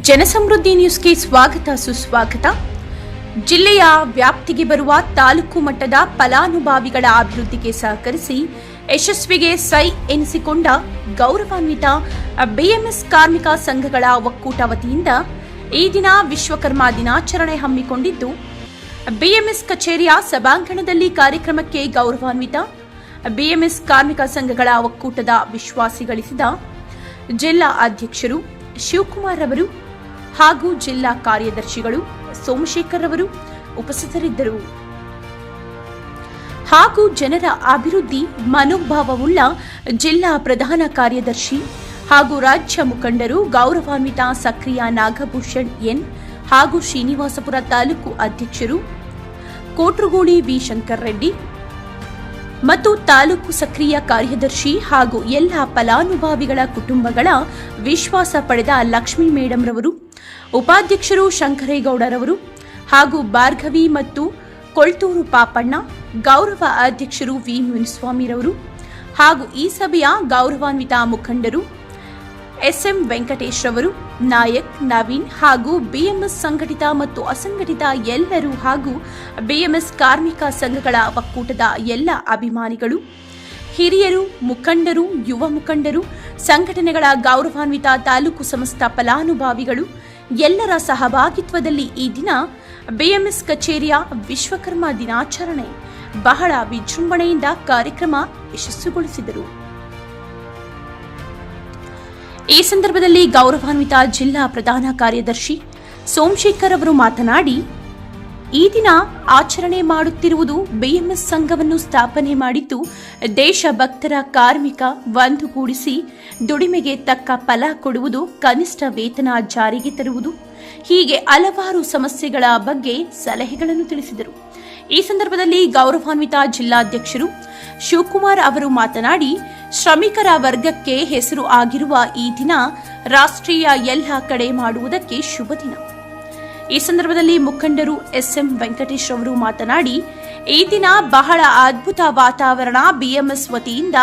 ಜನಸಮೃದ್ಧಿ ನ್ಯೂಸ್ಗೆ ಸ್ವಾಗತ ಸುಸ್ವಾಗತ. ಜಿಲ್ಲೆಯ ವ್ಯಾಪ್ತಿಗೆ ಬರುವ ತಾಲೂಕು ಮಟ್ಟದ ಫಲಾನುಭವಿಗಳ ಅಭಿವೃದ್ಧಿಗೆ ಸಹಕರಿಸಿ ಯಶಸ್ವಿಗೆ ಸೈ ಎನಿಸಿಕೊಂಡ ಗೌರವಾನ್ವಿತ ಬಿಎಂಎಸ್ ಕಾರ್ಮಿಕ ಸಂಘಗಳ ಒಕ್ಕೂಟ ವತಿಯಿಂದ ಈ ದಿನ ವಿಶ್ವಕರ್ಮ ದಿನಾಚರಣೆ ಹಮ್ಮಿಕೊಂಡಿದ್ದು, ಬಿಎಂಎಸ್ ಕಚೇರಿಯ ಸಭಾಂಗಣದಲ್ಲಿ ಕಾರ್ಯಕ್ರಮಕ್ಕೆ ಗೌರವಾನ್ವಿತ ಬಿಎಂಎಸ್ ಕಾರ್ಮಿಕ ಸಂಘಗಳ ಒಕ್ಕೂಟದ ವಿಶ್ವಾಸಿಗಳಿಸಿದ ಜಿಲ್ಲಾ ಅಧ್ಯಕ್ಷರು ಶಿವಕುಮಾರ್ ಅವರು ಹಾಗೂ ಜಿಲ್ಲಾ ಕಾರ್ಯದರ್ಶಿಗಳು ಸೋಮಶೇಖರ್ ಅವರು ಉಪಸ್ಥಿತರಿದ್ದರು. ಹಾಗೂ ಜನರ ಅಭಿವೃದ್ಧಿ ಮನೋಭಾವವುಳ್ಳ ಜಿಲ್ಲಾ ಪ್ರಧಾನ ಕಾರ್ಯದರ್ಶಿ ಹಾಗೂ ರಾಜ್ಯ ಮುಖಂಡರು ಗೌರವಾನ್ವಿತ ಸಕ್ರಿಯ ನಾಗಭೂಷಣ್ ಎನ್ ಹಾಗೂ ಶ್ರೀನಿವಾಸಪುರ ತಾಲೂಕು ಅಧ್ಯಕ್ಷರು ಕೋಟ್ರುಗೋಳಿ ವಿ ಶಂಕರ್ ರೆಡ್ಡಿ ಮತ್ತು ತಾಲೂಕು ಸಕ್ರಿಯ ಕಾರ್ಯದರ್ಶಿ ಹಾಗೂ ಎಲ್ಲ ಫಲಾನುಭವಿಗಳ ಕುಟುಂಬಗಳ ವಿಶ್ವಾಸ ಪಡೆದ ಲಕ್ಷ್ಮೀ ಮೇಡಂ ರವರು, ಉಪಾಧ್ಯಕ್ಷರು ಶಂಕರೇಗೌಡರವರು ಹಾಗೂ ಭಾರ್ಗವಿ ಮತ್ತು ಕೊಳ್ತೂರು ಪಾಪಣ್ಣ, ಗೌರವ ಅಧ್ಯಕ್ಷರು ವಿ ಮುನಿಸ್ವಾಮಿರವರು ಹಾಗೂ ಈ ಸಭೆಯ ಗೌರವಾನ್ವಿತ ಮುಖಂಡರು ಎಸ್ಎಂ ವೆಂಕಟೇಶ್ ರವರು, ನಾಯಕ್, ನವೀನ್ ಹಾಗೂ ಬಿಎಂಎಸ್ ಸಂಘಟಿತ ಮತ್ತು ಅಸಂಘಟಿತ ಎಲ್ಲರೂ ಹಾಗೂ ಬಿಎಂಎಸ್ ಕಾರ್ಮಿಕ ಸಂಘಗಳ ಒಕ್ಕೂಟದ ಎಲ್ಲ ಅಭಿಮಾನಿಗಳು, ಹಿರಿಯರು, ಮುಖಂಡರು, ಯುವ ಮುಖಂಡರು, ಸಂಘಟನೆಗಳ ಗೌರವಾನ್ವಿತ ತಾಲೂಕು ಸಮಸ್ತ ಫಲಾನುಭವಿಗಳು ಎಲ್ಲರ ಸಹಭಾಗಿತ್ವದಲ್ಲಿ ಈ ದಿನ ಬಿಎಂಎಸ್ ಕಚೇರಿಯ ವಿಶ್ವಕರ್ಮ ದಿನಾಚರಣೆ ಬಹಳ ವಿಜೃಂಭಣೆಯಿಂದ ಕಾರ್ಯಕ್ರಮ ಯಶಸ್ವಿಗೊಳಿಸಿದರು. ಈ ಸಂದರ್ಭದಲ್ಲಿ ಗೌರವಾನ್ವಿತ ಜಿಲ್ಲಾ ಪ್ರಧಾನ ಕಾರ್ಯದರ್ಶಿ ಸೋಮಶೇಖರ್ ಅವರು ಮಾತನಾಡಿ, ಈ ದಿನ ಆಚರಣೆ ಮಾಡುತ್ತಿರುವುದು ಬಿಎಂಎಸ್ ಸಂಘವನ್ನು ಸ್ಥಾಪನೆ ಮಾಡಿದ್ದು ದೇಶಭಕ್ತರ ಕಾರ್ಮಿಕ ಒಂದುಗೂಡಿಸಿ ದುಡಿಮೆಗೆ ತಕ್ಕ ಫಲ ಕೊಡುವುದು, ಕನಿಷ್ಠ ವೇತನ ಜಾರಿಗೆ ತರುವುದು, ಹೀಗೆ ಹಲವಾರು ಸಮಸ್ಯೆಗಳ ಬಗ್ಗೆ ಸಲಹೆಗಳನ್ನು ತಿಳಿಸಿದರು. ಈ ಸಂದರ್ಭದಲ್ಲಿ ಗೌರವಾನ್ವಿತ ಜಿಲ್ಲಾಧ್ಯಕ್ಷರು ಶಿವಕುಮಾರ್ ಅವರು ಮಾತನಾಡಿ, ಶ್ರಮಿಕರ ವರ್ಗಕ್ಕೆ ಹೆಸರು ಆಗಿರುವ ಈ ದಿನ ರಾಷ್ಟ್ರೀಯ ಎಲ್ಲ ಕಡೆ ಮಾಡುವುದಕ್ಕೆ ಶುಭ ದಿನ. ಈ ಸಂದರ್ಭದಲ್ಲಿ ಮುಖಂಡರು ಎಸ್ಎಂ ವೆಂಕಟೇಶ್ ಅವರು ಮಾತನಾಡಿ, ಈ ದಿನ ಬಹಳ ಅದ್ಭುತ ವಾತಾವರಣ, ಬಿಎಂಎಸ್ ವತಿಯಿಂದ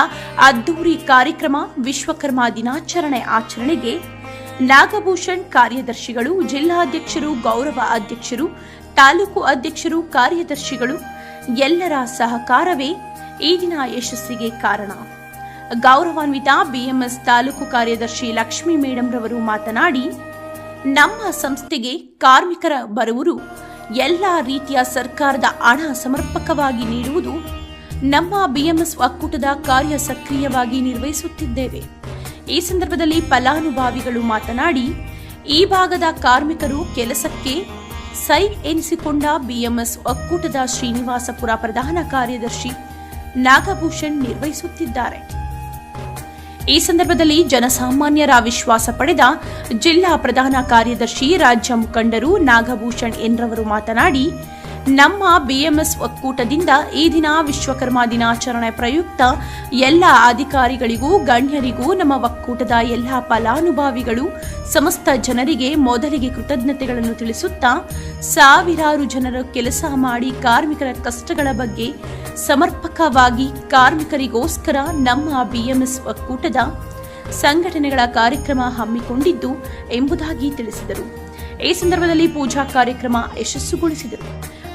ಅದ್ದೂರಿ ಕಾರ್ಯಕ್ರಮ ವಿಶ್ವಕರ್ಮ ದಿನಾಚರಣೆ ಆಚರಣೆಗೆ ನಾಗಭೂಷಣ್ ಕಾರ್ಯದರ್ಶಿಗಳು, ಜಿಲ್ಲಾಧ್ಯಕ್ಷರು, ಗೌರವ ಅಧ್ಯಕ್ಷರು, ತಾಲೂಕು ಅಧ್ಯಕ್ಷರು, ಕಾರ್ಯದರ್ಶಿಗಳು ಎಲ್ಲರ ಸಹಕಾರವೇ ಈ ದಿನ ಯಶಸ್ಸಿಗೆ ಕಾರಣ. ಗೌರವಾನ್ವಿತ ಬಿಎಂಎಸ್ ತಾಲೂಕು ಕಾರ್ಯದರ್ಶಿ ಲಕ್ಷ್ಮೀ ಮೇಡಂ ರವರು ಮಾತನಾಡಿ, ನಮ್ಮ ಸಂಸ್ಥೆಗೆ ಕಾರ್ಮಿಕರ ಬರುವರು ಎಲ್ಲ ರೀತಿಯ ಸರ್ಕಾರದ ಹಣ ಸಮರ್ಪಕವಾಗಿ ನೀಡುವುದು ನಮ್ಮ ಬಿಎಂಎಸ್ ಒಕ್ಕೂಟದ ಕಾರ್ಯ ಸಕ್ರಿಯವಾಗಿ ನಿರ್ವಹಿಸುತ್ತಿದ್ದೇವೆ. ಈ ಸಂದರ್ಭದಲ್ಲಿ ಫಲಾನುಭವಿಗಳು ಮಾತನಾಡಿ, ಈ ಭಾಗದ ಕಾರ್ಮಿಕರು ಕೆಲಸಕ್ಕೆ ಸೈ ಎನಿಸಿಕೊಂಡ ಬಿಎಂಎಸ್ ಒಕ್ಕೂಟದ ಶ್ರೀನಿವಾಸಪುರ ಪ್ರಧಾನ ಕಾರ್ಯದರ್ಶಿ ನಾಗಭೂಷಣ್ ನಿರ್ವಹಿಸುತ್ತಿದ್ದಾರೆ. ಈ ಸಂದರ್ಭದಲ್ಲಿ ಜನಸಾಮಾನ್ಯರ ವಿಶ್ವಾಸ ಪಡೆದ ಜಿಲ್ಲಾ ಪ್ರಧಾನ ಕಾರ್ಯದರ್ಶಿ ರಾಜ್ಯ ಮುಖಂಡರು ನಾಗಭೂಷಣ್ ಎನ್ರವರು ಮಾತನಾಡಿ, ನಮ್ಮ ಬಿಎಂಎಸ್ ಒಕ್ಕೂಟದಿಂದ ಈ ದಿನ ವಿಶ್ವಕರ್ಮ ದಿನಾಚರಣೆ ಪ್ರಯುಕ್ತ ಎಲ್ಲ ಅಧಿಕಾರಿಗಳಿಗೂ ಗಣ್ಯರಿಗೂ ನಮ್ಮ ಒಕ್ಕೂಟದ ಎಲ್ಲ ಫಲಾನುಭವಿಗಳು ಸಮಸ್ತ ಜನರಿಗೆ ಮೊದಲಿಗೆ ಕೃತಜ್ಞತೆಗಳನ್ನು ತಿಳಿಸುತ್ತಾ, ಸಾವಿರಾರು ಜನರು ಕೆಲಸ ಮಾಡಿ ಕಾರ್ಮಿಕರ ಕಷ್ಟಗಳ ಬಗ್ಗೆ ಸಮರ್ಪಕವಾಗಿ ಕಾರ್ಮಿಕರಿಗೋಸ್ಕರ ನಮ್ಮ ಬಿಎಂಎಸ್ ಒಕ್ಕೂಟದ ಸಂಘಟನೆಗಳ ಕಾರ್ಯಕ್ರಮ ಹಮ್ಮಿಕೊಂಡಿದ್ದು ಎಂಬುದಾಗಿ ತಿಳಿಸಿದರು. ಈ ಸಂದರ್ಭದಲ್ಲಿ ಪೂಜಾ ಕಾರ್ಯಕ್ರಮ ಯಶಸ್ಸುಗೊಳಿಸಿದರು.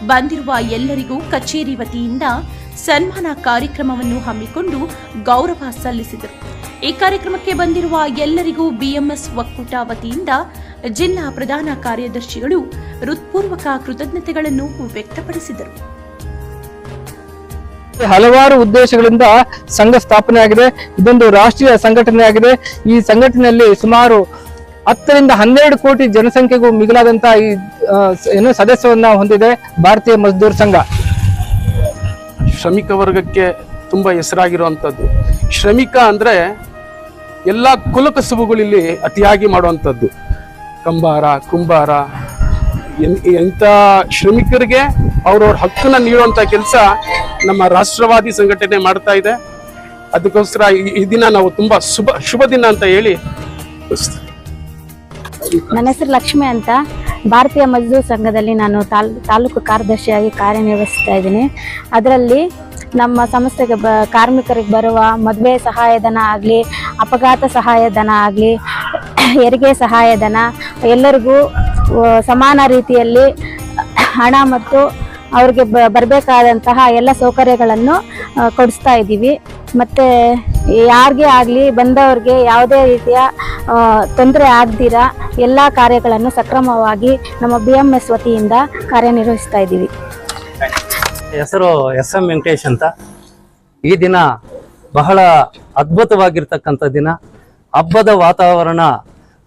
ಬಂದಿರುವ ಎಲ್ಲರಿಗೂ ಕಚೇರಿ ವತಿಯಿಂದ ಸನ್ಮಾನ ಕಾರ್ಯಕ್ರಮವನ್ನು ಹಮ್ಮಿಕೊಂಡು ಗೌರವ ಸಲ್ಲಿಸಿದರು. ಈ ಕಾರ್ಯಕ್ರಮಕ್ಕೆ ಬಂದಿರುವ ಎಲ್ಲರಿಗೂ ಬಿಎಂಎಸ್ ಒಕ್ಕೂಟ ವತಿಯಿಂದ ಜಿಲ್ಲಾ ಪ್ರಧಾನ ಕಾರ್ಯದರ್ಶಿಗಳು ಹೃತ್ಪೂರ್ವಕ ಕೃತಜ್ಞತೆಗಳನ್ನು ವ್ಯಕ್ತಪಡಿಸಿದರು. ಹಲವಾರು ಉದ್ದೇಶಗಳಿಂದ ಸಂಘ ಸ್ಥಾಪನೆ ಆಗಿದೆ. ಇದೊಂದು ರಾಷ್ಟ್ರೀಯ ಸಂಘಟನೆ ಆಗಿದೆ. ಈ ಸಂಘಟನೆಯಲ್ಲಿ ಸುಮಾರು 10 ರಿಂದ 12 ಕೋಟಿ ಜನಸಂಖ್ಯೆಗೂ ಮಿಗಿಲಾದಂತಹ ಈ ಸದಸ್ಯವನ್ನ ಹೊಂದಿದೆ ಭಾರತೀಯ ಮಜ್ದೂರ್ ಸಂಘ. ಶ್ರಮಿಕ ವರ್ಗಕ್ಕೆ ತುಂಬಾ ಹೆಸರಾಗಿರುವಂತದ್ದು. ಶ್ರಮಿಕ ಅಂದ್ರೆ ಎಲ್ಲಾ ಕುಲಕಸುಬುಗಳಲ್ಲಿ ಅತಿಯಾಗಿ ಮಾಡುವಂಥದ್ದು. ಕಂಬಾರ, ಕುಂಬಾರ, ಎಂತ ಶ್ರಮಿಕರಿಗೆ ಅವ್ರವ್ರ ಹಕ್ಕನ್ನ ನೀಡುವಂತ ಕೆಲಸ ನಮ್ಮ ರಾಷ್ಟ್ರವಾದಿ ಸಂಘಟನೆ ಮಾಡ್ತಾ ಇದೆ. ಅದಕ್ಕೋಸ್ಕರ ಈ ದಿನ ನಾವು ತುಂಬಾ ಶುಭ ದಿನ ಅಂತ ಹೇಳಿ. ನನ್ನ ಹೆಸರು ಲಕ್ಷ್ಮಿ ಅಂತ, ಭಾರತೀಯ ಮಜ್ದೂರ್ ಸಂಘದಲ್ಲಿ ನಾನು ತಾಲೂಕು ಕಾರ್ಯದರ್ಶಿಯಾಗಿ ಕಾರ್ಯನಿರ್ವಹಿಸ್ತಾ ಇದ್ದೀನಿ. ಅದರಲ್ಲಿ ನಮ್ಮ ಸಂಸ್ಥೆಗೆ ಕಾರ್ಮಿಕರಿಗೆ ಬರುವ ಮದುವೆ ಸಹಾಯಧನ ಆಗಲಿ, ಅಪಘಾತ ಸಹಾಯಧನ ಆಗಲಿ, ಹೆರಿಗೆ ಸಹಾಯಧನ ಎಲ್ಲರಿಗೂ ಸಮಾನ ರೀತಿಯಲ್ಲಿ ಹಣ ಮತ್ತು ಅವ್ರಿಗೆ ಬರಬೇಕಾದಂತಹ ಎಲ್ಲ ಸೌಕರ್ಯಗಳನ್ನು ಕೊಡಿಸ್ತಾ ಇದ್ದೀವಿ. ಮತ್ತು ಯಾರಿಗೆ ಆಗಲಿ ಬಂದವ್ರಿಗೆ ಯಾವುದೇ ರೀತಿಯ ತೊಂದರೆ ಆಗದಿರ ಎಲ್ಲ ಕಾರ್ಯಗಳನ್ನು ಸಕ್ರಮವಾಗಿ ನಮ್ಮ BMS ವತಿಯಿಂದ ಕಾರ್ಯನಿರ್ವಹಿಸ್ತಾ ಇದ್ದೀವಿ. ಹೆಸರು SM ವೆಂಕಟೇಶ್ ಅಂತ. ಈ ದಿನ ಬಹಳ ಅದ್ಭುತವಾಗಿರ್ತಕ್ಕಂಥ ದಿನ. ಹಬ್ಬದ ವಾತಾವರಣ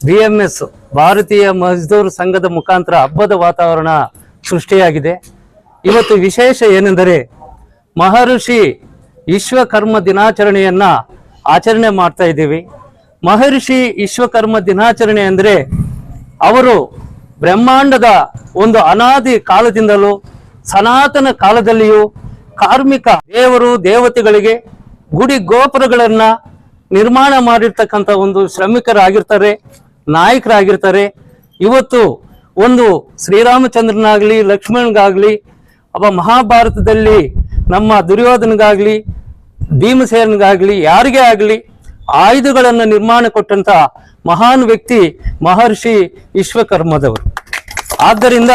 BMS ಭಾರತೀಯ ಮಜ್ದೂರ್ ಸಂಘದ ಮುಖಾಂತರ ಹಬ್ಬದ ವಾತಾವರಣ ಸೃಷ್ಟಿಯಾಗಿದೆ. ಇವತ್ತು ವಿಶೇಷ ಏನೆಂದರೆ ಮಹರ್ಷಿ ವಿಶ್ವಕರ್ಮ ದಿನಾಚರಣೆಯನ್ನ ಆಚರಣೆ ಮಾಡ್ತಾ ಇದ್ದೀವಿ. ಮಹರ್ಷಿ ವಿಶ್ವಕರ್ಮ ದಿನಾಚರಣೆ ಅಂದರೆ ಅವರು ಬ್ರಹ್ಮಾಂಡದ ಒಂದು ಅನಾದಿ ಕಾಲದಿಂದಲೂ ಸನಾತನ ಕಾಲದಲ್ಲಿಯೂ ಕಾರ್ಮಿಕ ದೇವರು ದೇವತೆಗಳಿಗೆ ಗುಡಿ ಗೋಪುರಗಳನ್ನ ನಿರ್ಮಾಣ ಮಾಡಿರ್ತಕ್ಕಂಥ ಒಂದು ಶ್ರಮಿಕರಾಗಿರ್ತಾರೆ, ನಾಯಕರಾಗಿರ್ತಾರೆ. ಇವತ್ತು ಒಂದು ಶ್ರೀರಾಮಚಂದ್ರನಾಗ್ಲಿ ಲಕ್ಷ್ಮಣಗಾಗ್ಲಿ ಮಹಾಭಾರತದಲ್ಲಿ ನಮ್ಮ ದುರ್ಯೋಧನಗಾಗ್ಲಿ ಭೀಮಸೇನಗಾಗ್ಲಿ ಯಾರಿಗೇ ಆಗಲಿ ಆಯುಧಗಳನ್ನು ನಿರ್ಮಾಣ ಕೊಟ್ಟಂತ ಮಹಾನ್ ವ್ಯಕ್ತಿ ಮಹರ್ಷಿ ವಿಶ್ವಕರ್ಮದವರು. ಆದ್ದರಿಂದ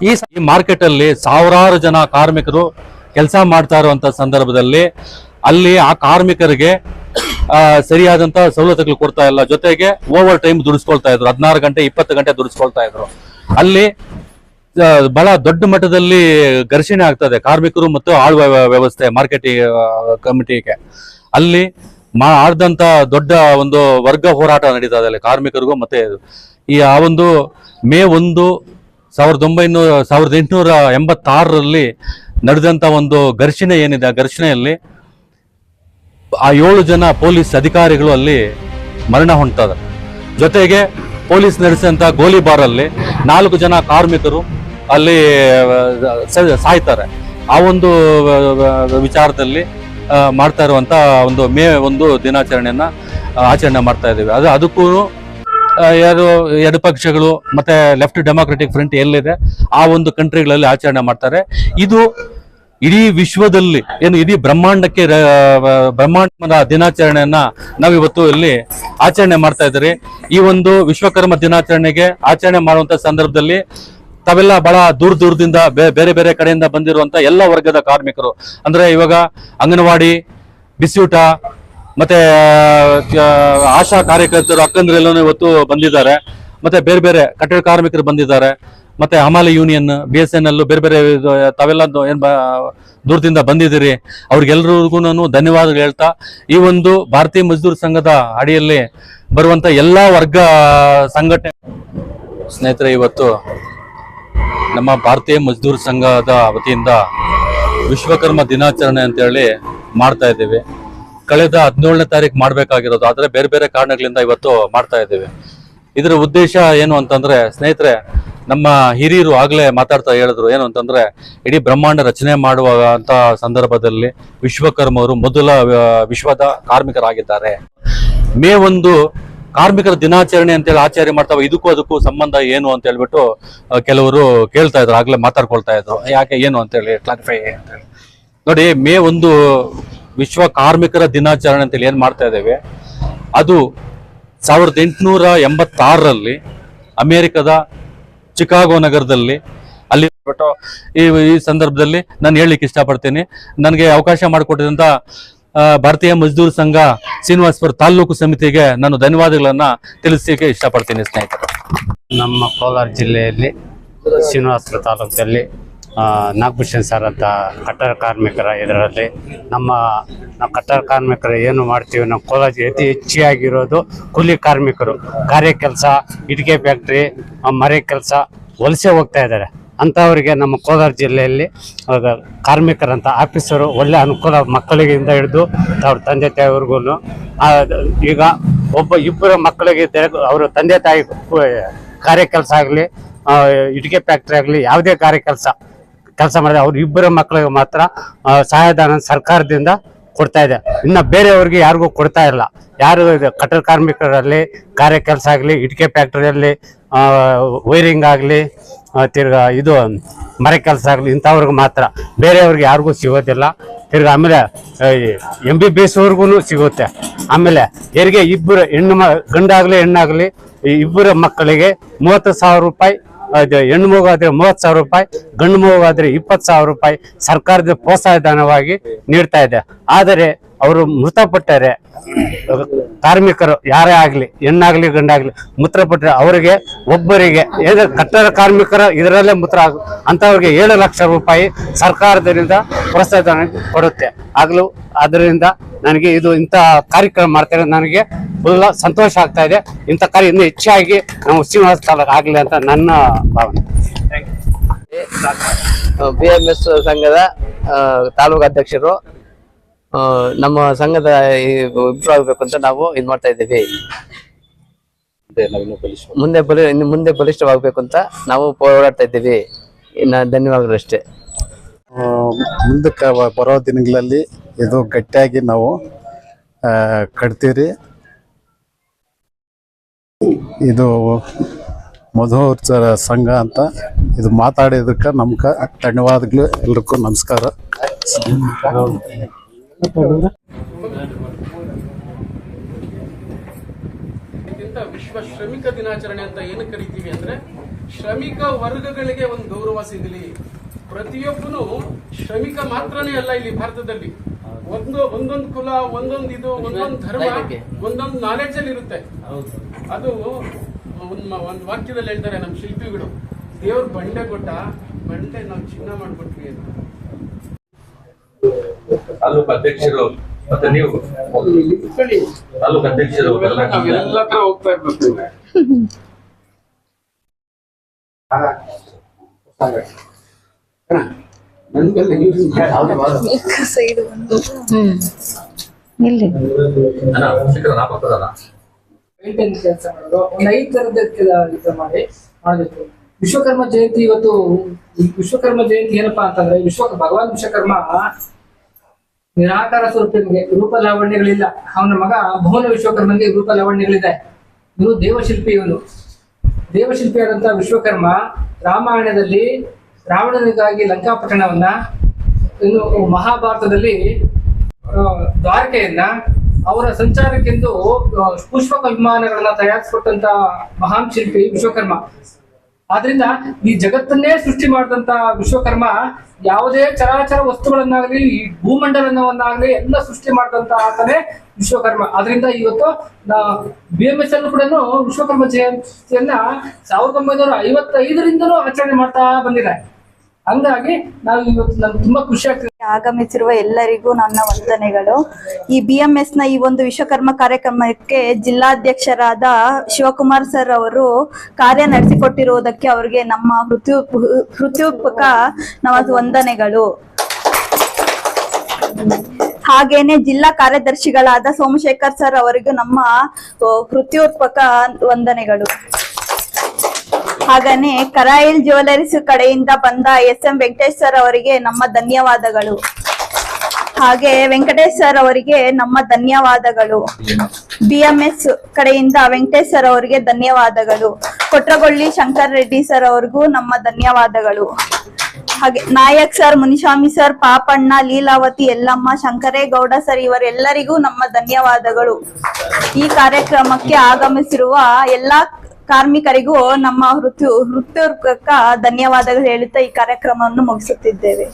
ಈ ಮಾರ್ಕೆಟ್ ಅಲ್ಲಿ ಸಾವಿರಾರು ಜನ ಕಾರ್ಮಿಕರು ಕೆಲಸ ಮಾಡ್ತಾ ಇರುವಂತ ಸಂದರ್ಭದಲ್ಲಿ ಅಲ್ಲಿ ಆ ಕಾರ್ಮಿಕರಿಗೆ ಸರಿಯಾದಂತ ಸವಲತ್ತುಗಳು ಕೊಡ್ತಾ ಇಲ್ಲ. ಜೊತೆಗೆ ಓವರ್ ಟೈಮ್ ದುಡಿಸ್ಕೊಳ್ತಾ ಇದ್ರು, 16 ಗಂಟೆ 20 ಗಂಟೆ ದುಡಿಸ್ಕೊಳ್ತಾ ಇದ್ರು. ಅಲ್ಲಿ ಬಹಳ ದೊಡ್ಡ ಮಟ್ಟದಲ್ಲಿ ಘರ್ಷಣೆ ಆಗ್ತದೆ ಕಾರ್ಮಿಕರು ಮತ್ತು ಆಳುವ ವ್ಯವಸ್ಥೆ ಮಾರ್ಕೆಟಿಂಗ್ ಕಮಿಟಿಗೆ. ಅಲ್ಲಿ ಆಡ್ದಂತ ದೊಡ್ಡ ಒಂದು ವರ್ಗ ಹೋರಾಟ ನಡೀತಾ ಇದೆ ಕಾರ್ಮಿಕರಿಗೂ. ಮತ್ತೆ ಆ ಒಂದು ಮೇ 1, 1886ರಲ್ಲಿ ನಡೆದಂತ ಒಂದು ಘರ್ಷಣೆ ಏನಿದೆ, ಆ ಘರ್ಷಣೆಯಲ್ಲಿ ಆ 7 ಜನ ಪೊಲೀಸ್ ಅಧಿಕಾರಿಗಳು ಅಲ್ಲಿ ಮರಣ ಹೊಂದ್ತಾರೆ. ಜೊತೆಗೆ ಪೊಲೀಸ್ ನಡೆಸಿದಂತ ಗೋಲಿಬಾರಲ್ಲಿ 4 ಜನ ಕಾರ್ಮಿಕರು ಅಲ್ಲಿ ಸಾಯ್ತಾರೆ. ಆ ಒಂದು ವಿಚಾರದಲ್ಲಿ ಮಾಡ್ತಾ ಇರುವಂತ ಒಂದು ಮೇ 1 ದಿನಾಚರಣೆಯನ್ನ ಆಚರಣೆ ಮಾಡ್ತಾ ಇದ್ದೀವಿ. ಅದಕ್ಕೂ ಯಾರು ಎಡಪಕ್ಷಗಳು ಮತ್ತೆ ಲೆಫ್ಟ್ ಡೆಮಾಕ್ರೆಟಿಕ್ ಫ್ರಂಟ್ ಎಲ್ಲಿದೆ ಆ ಒಂದು ಕಂಟ್ರಿಗಳಲ್ಲಿ ಆಚರಣೆ ಮಾಡ್ತಾರೆ. ಇದು ಇಡೀ ವಿಶ್ವದಲ್ಲಿ ಏನು ಇಡೀ ಬ್ರಹ್ಮಾಂಡಕ್ಕೆ ಬ್ರಹ್ಮಾಂಡದ ದಿನಾಚರಣೆಯನ್ನ ನಾವಿವತ್ತು ಇಲ್ಲಿ ಆಚರಣೆ ಮಾಡ್ತಾ ಇದ್ದೀರಿ. ಈ ಒಂದು ವಿಶ್ವಕರ್ಮ ದಿನಾಚರಣೆಗೆ ಆಚರಣೆ ಮಾಡುವಂತ ಸಂದರ್ಭದಲ್ಲಿ ತಾವೆಲ್ಲ ಬಹಳ ದೂರದಿಂದ ಬೇರೆ ಬೇರೆ ಕಡೆಯಿಂದ ಬಂದಿರುವಂತ ಎಲ್ಲ ವರ್ಗದ ಕಾರ್ಮಿಕರು, ಅಂದ್ರೆ ಇವಾಗ ಅಂಗನವಾಡಿ, ಬಿಸ್ಯೂಟ ಮತ್ತೆ ಆಶಾ ಕಾರ್ಯಕರ್ತರು ಅಕ್ಕಂದ್ರೆಲ್ಲೂ ಇವತ್ತು ಬಂದಿದ್ದಾರೆ. ಮತ್ತೆ ಬೇರೆ ಬೇರೆ ಕಟ್ಟಡ ಕಾರ್ಮಿಕರು ಬಂದಿದ್ದಾರೆ. ಮತ್ತೆ ಹಮಾಲಿ ಯೂನಿಯನ್, BSNL ಬೇರೆ ಬೇರೆ ತಾವೆಲ್ಲ ಏನ್ ದೂರದಿಂದ ಬಂದಿದ್ದೀರಿ. ಅವ್ರಿಗೆಲ್ರಿಗೂ ನಾನು ಧನ್ಯವಾದಗಳು ಹೇಳ್ತಾ, ಈ ಒಂದು ಭಾರತೀಯ ಮಜ್ದೂರ್ ಸಂಘದ ಅಡಿಯಲ್ಲಿ ಬರುವಂತ ಎಲ್ಲಾ ವರ್ಗ ಸಂಘಟನೆ ಸ್ನೇಹಿತರೆ, ಇವತ್ತು ನಮ್ಮ ಭಾರತೀಯ ಮಜ್ದೂರ್ ಸಂಘದ ವತಿಯಿಂದ ವಿಶ್ವಕರ್ಮ ದಿನಾಚರಣೆ ಅಂತ ಹೇಳಿ ಮಾಡ್ತಾ ಇದ್ದೀವಿ. ಕಳೆದ 17ನೇ ತಾರೀಕು ಮಾಡ್ಬೇಕಾಗಿರೋದು, ಆದ್ರೆ ಬೇರೆ ಬೇರೆ ಕಾರಣಗಳಿಂದ ಇವತ್ತು ಮಾಡ್ತಾ ಇದ್ದೀವಿ. ಇದರ ಉದ್ದೇಶ ಏನು ಅಂತಂದ್ರೆ ಸ್ನೇಹಿತರೆ, ನಮ್ಮ ಹಿರಿಯರು ಆಗ್ಲೇ ಮಾತಾಡ್ತಾ ಹೇಳಿದ್ರು ಏನು ಅಂತಂದ್ರೆ, ಇಡೀ ಬ್ರಹ್ಮಾಂಡ ರಚನೆ ಮಾಡುವಂತ ಸಂದರ್ಭದಲ್ಲಿ ವಿಶ್ವಕರ್ಮರು ಮೊದಲ ವಿಶ್ವದ ಕಾರ್ಮಿಕರಾಗಿದ್ದಾರೆ. ಮೇ 1 ಕಾರ್ಮಿಕರ ದಿನಾಚರಣೆ ಅಂತೇಳಿ ಆಚರಣೆ ಮಾಡ್ತಾವೆ. ಇದಕ್ಕೂ ಸಂಬಂಧ ಏನು ಅಂತ ಹೇಳ್ಬಿಟ್ಟು ಕೆಲವರು ಕೇಳ್ತಾ ಇದ್ರು, ಆಗ್ಲೇ ಮಾತಾಡ್ಕೊಳ್ತಾ ಇದ್ರು, ಯಾಕೆ ಏನು ಅಂತೇಳಿ ಕ್ಲಾರಿಫೈ ಅಂತೇಳಿ. ನೋಡಿ, ಮೇ 1 ವಿಶ್ವ ಕಾರ್ಮಿಕರ ದಿನಾಚರಣೆ ಅಂತೇಳಿ ಏನ್ ಮಾಡ್ತಾ ಇದ್ದೇವೆ, ಅದು 1886ರಲ್ಲಿ ಅಮೆರಿಕದ ಚಿಕಾಗೋ ನಗರದಲ್ಲಿ ಅಲ್ಲಿ ಈ ಸಂದರ್ಭದಲ್ಲಿ ನಾನು ಹೇಳಲಿಕ್ಕೆ ಇಷ್ಟಪಡ್ತೀನಿ. ನನಗೆ ಅವಕಾಶ ಮಾಡಿಕೊಟ್ಟಿದಂತ ಭಾರತೀಯ ಮಜ್ದೂರ್ ಸಂಘ ಶ್ರೀನಿವಾಸಪುರ ತಾಲೂಕು ಸಮಿತಿಗೆ ನಾನು ಧನ್ಯವಾದಗಳನ್ನ ತಿಳಿಸಲಿಕ್ಕೆ ಇಷ್ಟಪಡ್ತೀನಿ ಸ್ನೇಹಿತರು. ನಮ್ಮ ಕೋಲಾರ ಜಿಲ್ಲೆಯಲ್ಲಿ ಶ್ರೀನಿವಾಸಪುರ ತಾಲೂಕಲ್ಲಿ ನಾಗಭೂಷಣ್ ಸರ್ ಅಂತ ಕಟ್ಟಡ ಕಾರ್ಮಿಕರ ಇದರಲ್ಲಿ ನಾವು ಕಟ್ಟಡ ಕಾರ್ಮಿಕರು ಏನು ಮಾಡ್ತೀವಿ, ನಮ್ಮ ಕೋಲಾರ ಅತಿ ಹೆಚ್ಚಾಗಿರೋದು ಕೂಲಿ ಕಾರ್ಮಿಕರು. ಗಾರೆ ಕೆಲಸ, ಇಟ್ಟಿಗೆ ಫ್ಯಾಕ್ಟ್ರಿ, ಮರೆ ಕೆಲಸ, ವಲಸೆ ಹೋಗ್ತಾ ಇದ್ದಾರೆ. ಅಂಥವರಿಗೆ ನಮ್ಮ ಕೋಲಾರ ಜಿಲ್ಲೆಯಲ್ಲಿ ಕಾರ್ಮಿಕರಂತ ಆಫೀಸರು ಒಳ್ಳೆ ಅನುಕೂಲ, ಮಕ್ಕಳಿಗಿಂದ ಹಿಡಿದು ಅವ್ರ ತಂದೆ ತಾಯಿವರೆಗೂ. ಈಗ ಇಬ್ಬರು ಮಕ್ಕಳಿಗೆ ಅವರ ತಂದೆ ತಾಯಿ ಕಾರ್ಯ ಕೆಲಸ ಆಗಲಿ, ಇಟ್ಟಿಗೆ ಫ್ಯಾಕ್ಟ್ರಿ ಆಗಲಿ, ಯಾವುದೇ ಕಾರ್ಯ ಕೆಲಸ ಮಾಡಿದ್ರೆ ಅವ್ರ ಇಬ್ಬರ ಮಕ್ಕಳಿಗೆ ಮಾತ್ರ ಸಹಾಯಧನ ಸರ್ಕಾರದಿಂದ ಕೊಡ್ತಾ ಇದೆ. ಇನ್ನು ಬೇರೆಯವ್ರಿಗೆ ಯಾರಿಗೂ ಕೊಡ್ತಾ ಇಲ್ಲ. ಯಾರು ಕಟ್ಟಡ ಕಾರ್ಮಿಕರಲ್ಲಿ ಕಾರ್ಯ ಕೆಲಸ ಆಗಲಿ, ಇಟ್ಟಿಗೆ ಫ್ಯಾಕ್ಟ್ರಿಯಲ್ಲಿ ವೈರಿಂಗ್ ಆಗಲಿ, ತಿರ್ಗಾ ಇದು ಮರೆ ಕೆಲಸ ಆಗಲಿ, ಇಂಥವ್ರಿಗೆ ಮಾತ್ರ, ಬೇರೆಯವ್ರಿಗೆ ಯಾರಿಗೂ ಸಿಗೋದಿಲ್ಲ. ತಿರ್ಗಾ ಆಮೇಲೆ MBBS ಅವ್ರಿಗೂ ಸಿಗುತ್ತೆ. ಆಮೇಲೆ ಹೆರಿಗೆ ಇಬ್ಬರು ಗಂಡಾಗಲಿ ಹೆಣ್ಣಾಗಲಿ ಇಬ್ಬರ ಮಕ್ಕಳಿಗೆ 30,000 ರೂಪಾಯಿ, ಹೆಣ್ಣು ಮಗು ಆದ್ರೆ 30,000 ರೂಪಾಯಿ, ಗಂಡು ಮಗು ಆದ್ರೆ 20,000 ರೂಪಾಯಿ ಸರ್ಕಾರದ ಪ್ರೋತ್ಸಾಹ ಧನವಾಗಿ ನೀಡ್ತಾ ಇದೆ. ಆದರೆ ಅವರು ಮೃತಪಟ್ಟರೆ, ಕಾರ್ಮಿಕರು ಯಾರೇ ಆಗ್ಲಿ, ಹೆಣ್ಣಾಗ್ಲಿ ಗಂಡಾಗ್ಲಿ ಮೃತಪಟ್ಟರೆ ಅವರಿಗೆ ಒಬ್ಬರಿಗೆ ಕಟ್ಟಡ ಕಾರ್ಮಿಕರ ಇದರಲ್ಲೇ ಅಂತವ್ರಿಗೆ 7 ಲಕ್ಷ ರೂಪಾಯಿ ಸರ್ಕಾರದಿಂದ ಪ್ರೋತ್ಸಾಹ ಧನ ಕೊಡುತ್ತೆ. ಆಗ್ಲೂ ಅದರಿಂದ ನನಗೆ ಇದು ಇಂಥ ಕಾರ್ಯಕ್ರಮ ಮಾಡ್ತಾರೆ, ನನಗೆ ಫುಲ್ ಸಂತೋಷ ಆಗ್ತಾ ಇದೆ. ಇಂಥ ಕಾರ್ಯ ಇನ್ನೂ ಹೆಚ್ಚಾಗಿ ನಮ್ಮ ಶ್ರೀನಿವಾಸ ತಾಲೂಕು ಆಗಲಿ ಅಂತ ನನ್ನ ಭಾವನೆ. BMS ಸಂಘದ ತಾಲೂಕು ಅಧ್ಯಕ್ಷರು. ನಮ್ಮ ಸಂಘದ ಇಂಪ್ರೂವ್ ಆಗಬೇಕು ಅಂತ ನಾವು ಇದು ಮಾಡ್ತಾ ಇದ್ದೀವಿ. ಮುಂದೆ ಬಲಿಷ್ಠವಾಗಬೇಕು ಅಂತ ನಾವು ಹೋರಾಡ್ತಾ ಇದ್ದೀವಿ. ಧನ್ಯವಾದಗಳು ಅಷ್ಟೇ. ಮುಂದಕ್ಕೆ ಬರೋ ದಿನಗಳಲ್ಲಿ ಇದು ಗಟ್ಟಿಯಾಗಿ ನಾವು ಕಟ್ತೀರಿ. ಇದು ಮಧುವರ್ಚರ ಸಂಘ ಅಂತ ಇದು ಮಾತಾಡಿದಕ್ಕೆ ನಮ್ಗೆ ಧನ್ಯವಾದಗಳು. ಎಲ್ರಿಗೂ ನಮಸ್ಕಾರ. ವಿಶ್ವ ಶ್ರಮಿಕ ದಿನಾಚರಣೆ ಅಂತ ಏನು ಕರಿತೀವಿ ಅಂದ್ರೆ, ಶ್ರಮಿಕ ವರ್ಗಗಳಿಗೆ ಒಂದು ಗೌರವ ಸಿಗಲಿ. ಪ್ರತಿಯೊಬ್ಬನು ಶ್ರಮಿಕ ಮಾತ್ರನೇ ಅಲ್ಲ, ಇಲ್ಲಿ ಭಾರತದಲ್ಲಿ ಒಂದೊಂದು ಕುಲ, ಒಂದೊಂದು ಇದು, ಒಂದೊಂದು ಧರ್ಮ, ಒಂದೊಂದು ನಾಲೆಡ್ಜ್ ಅಲ್ಲಿ ಇರುತ್ತೆ. ಅದು ಒಂದು ವಾಕ್ಯದಲ್ಲಿ ಹೇಳ್ತಾರೆ ನಮ್ಮ ಶಿಲ್ಪಿಗಳು, ದೇವ್ರ ಬಂಡೆ ಕೊಟ್ಟ, ಬಂಡೆ ನಾವು ಚಿನ್ನ ಮಾಡ್ಕೊಟ್ವಿ ಅಂತ. ತಾಲೂಕು ಅಧ್ಯಕ್ಷರು ಮತ್ತೆ ನೀವು ತಾಲೂಕು ಅಧ್ಯಕ್ಷರು ಎಲ್ಲ ಹತ್ರ ಹೋಗ್ತಾ ಇರ್ಬೇಕು. ಕೆಲಸ ಮಾಡೋದು ಒಂದು 5 ತರದ ಕೆಲಸ ಮಾಡಬೇಕು. ವಿಶ್ವಕರ್ಮ ಜಯಂತಿ ಇವತ್ತು, ವಿಶ್ವಕರ್ಮ ಜಯಂತಿ ಏನಪ್ಪಾ ಅಂತಂದ್ರೆ, ಭಗವಾನ್ ವಿಶ್ವಕರ್ಮ ನಿರಾಕಾರ ಸ್ವರೂಪನಿಗೆ ರೂಪ ಲಾವಣ್ಯಗಳಿಲ್ಲ. ಅವನ ಮಗ ಭುವನ ವಿಶ್ವಕರ್ಮನಿಗೆ ರೂಪ ಲಾವಣ್ಯಗಳಿದೆ. ಇವನು ದೇವಶಿಲ್ಪಿ. ಇವನು ದೇವಶಿಲ್ಪಿಯಾದಂತ ವಿಶ್ವಕರ್ಮ ರಾಮಾಯಣದಲ್ಲಿ ರಾವಣನಿಗಾಗಿ ಲಂಕಾಪಟ್ಟಣವನ್ನ, ಇನ್ನು ಮಹಾಭಾರತದಲ್ಲಿ ದ್ವಾರಕೆಯನ್ನ ಅವರ ಸಂಚಾರಕ್ಕೆಂದು ಪುಷ್ಪಕ ವಿಮಾನಗಳನ್ನ ತಯಾರಿಸಿಕೊಟ್ಟಂತ ಮಹಾನ್ ಶಿಲ್ಪಿ ವಿಶ್ವಕರ್ಮ. ಆದ್ರಿಂದ ಈ ಜಗತ್ತನ್ನೇ ಸೃಷ್ಟಿ ಮಾಡಿದಂತ ವಿಶ್ವಕರ್ಮ ಯಾವುದೇ ಚರಾಚರ ವಸ್ತುಗಳನ್ನಾಗ್ಲಿ, ಈ ಭೂಮಂಡಲವನ್ನಾಗ್ಲಿ ಎಲ್ಲ ಸೃಷ್ಟಿ ಮಾಡಿದಂತ ಆತನೇ ವಿಶ್ವಕರ್ಮ. ಆದ್ರಿಂದ ಇವತ್ತು BMS ಅಲ್ಲೂ ಕೂಡ ವಿಶ್ವಕರ್ಮ ಜಯಂತಿಯನ್ನ 1955ರಿಂದಲೂ ಆಚರಣೆ ಮಾಡ್ತಾ ಬಂದಿದೆ. ಹಂಗಾಗಿ ನಾವು ಇವತ್ತು ನಮ್ಗೆ ತುಂಬಾ ಖುಷಿ ಆಗ್ತದೆ. ಆಗಮಿಸಿರುವ ಎಲ್ಲರಿಗೂ ನನ್ನ ವಂದನೆಗಳು. ಈ BMS ನ ಈ ಒಂದು ವಿಶ್ವಕರ್ಮ ಕಾರ್ಯಕ್ರಮಕ್ಕೆ ಜಿಲ್ಲಾಧ್ಯಕ್ಷರಾದ ಶಿವಕುಮಾರ್ ಸರ್ ಅವರು ಕಾರ್ಯ ನಡೆಸಿಕೊಟ್ಟಿರುವುದಕ್ಕೆ ಅವರಿಗೆ ನಮ್ಮ ಹೃತ್ಪೂರ್ವಕ ವಂದನೆಗಳು. ಹಾಗೇನೆ ಜಿಲ್ಲಾ ಕಾರ್ಯದರ್ಶಿಗಳಾದ ಸೋಮಶೇಖರ್ ಸರ್ ಅವರಿಗೂ ನಮ್ಮ ಹೃತ್ಪೂರ್ವಕ ವಂದನೆಗಳು. ಹಾಗೇನೆ ಕರಾಯಿಲ್ ಜ್ಯುವೆಲರೀಸ್ ಕಡೆಯಿಂದ ಬಂದ SM ವೆಂಕಟೇಶ್ ಸರ್ ಅವರಿಗೆ ನಮ್ಮ ಧನ್ಯವಾದಗಳು. ಹಾಗೆ ವೆಂಕಟೇಶ್ ಸರ್ ಅವರಿಗೆ ನಮ್ಮ ಧನ್ಯವಾದಗಳು. BMS ಕಡೆಯಿಂದ ವೆಂಕಟೇಶ್ ಸರ್ ಅವರಿಗೆ ಧನ್ಯವಾದಗಳು. ಕೊಟ್ರಗೊಳ್ಳಿ ಶಂಕರ್ ರೆಡ್ಡಿ ಸರ್ ಅವರಿಗೂ ನಮ್ಮ ಧನ್ಯವಾದಗಳು. ಹಾಗೆ Nayak sir, Muniswamy sir, Papanna, Leelavathi, Yellamma, Shankaregowda sir ಇವರೆಲ್ಲರಿಗೂ ನಮ್ಮ ಧನ್ಯವಾದಗಳು. ಈ ಕಾರ್ಯಕ್ರಮಕ್ಕೆ ಆಗಮಿಸಿರುವ ಎಲ್ಲಾ ಕಾರ್ಮಿಕರಿಗೂ ನಮ್ಮ ಹೃತ್ಪೂರ್ವಕ ಧನ್ಯವಾದಗಳು ಹೇಳುತ್ತಾ ಈ ಕಾರ್ಯಕ್ರಮವನ್ನು ಮುಗಿಸುತ್ತಿದ್ದೇವೆ.